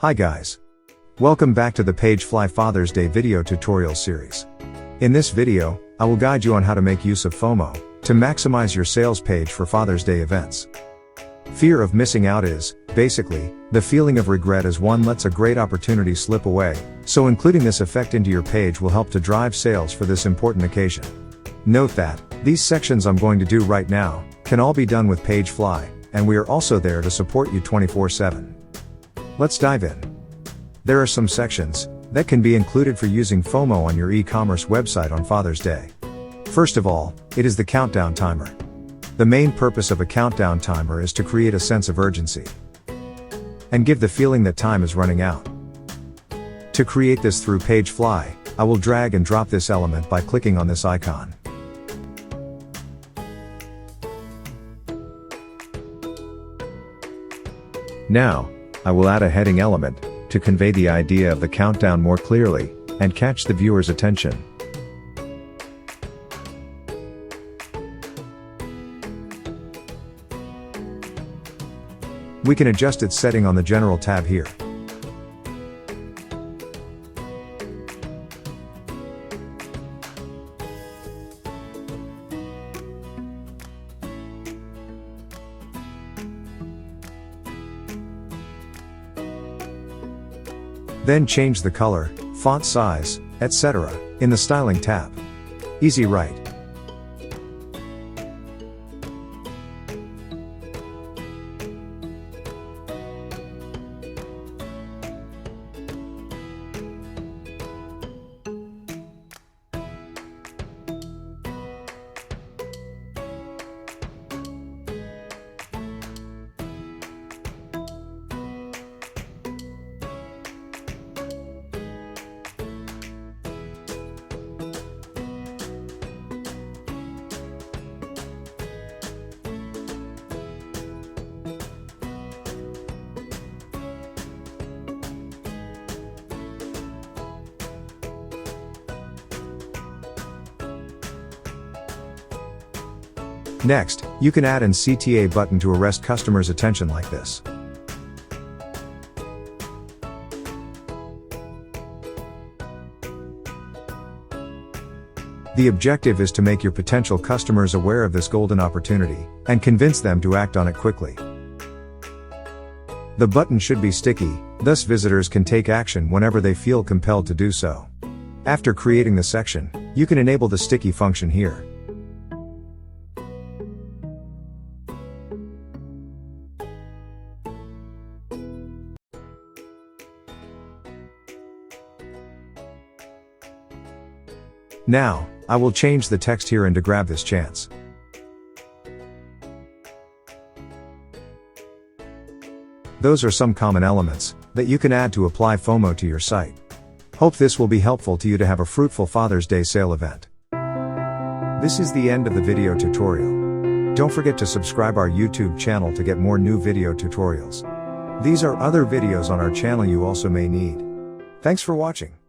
Hi guys. Welcome back to the PageFly Father's Day video tutorial series. In this video, I will guide you on how to make use of FOMO to maximize your sales page for Father's Day events. Fear of missing out is, basically, the feeling of regret as one lets a great opportunity slip away, so including this effect into your page will help to drive sales for this important occasion. Note that, these sections I'm going to do right now, can all be done with PageFly, and we are also there to support you 24/7. Let's dive in. There are some sections that can be included for using FOMO on your e-commerce website on Father's Day. First of all, it is the countdown timer. The main purpose of a countdown timer is to create a sense of urgency and give the feeling that time is running out. To create this through PageFly, I will drag and drop this element by clicking on this icon. Now, I will add a heading element to convey the idea of the countdown more clearly and catch the viewer's attention. We can adjust its setting on the General tab here. Then change the color, font size, etc. in the Styling tab. Easy, right? Next, you can add an CTA button to arrest customers' attention like this. The objective is to make your potential customers aware of this golden opportunity and convince them to act on it quickly. The button should be sticky, thus visitors can take action whenever they feel compelled to do so. After creating the section, you can enable the sticky function here. Now, I will change the text here and to grab this chance. Those are some common elements that you can add to apply FOMO to your site. Hope this will be helpful to you to have a fruitful Father's Day sale event. This is the end of the video tutorial. Don't forget to subscribe our YouTube channel to get more new video tutorials. These are other videos on our channel you also may need. Thanks for watching.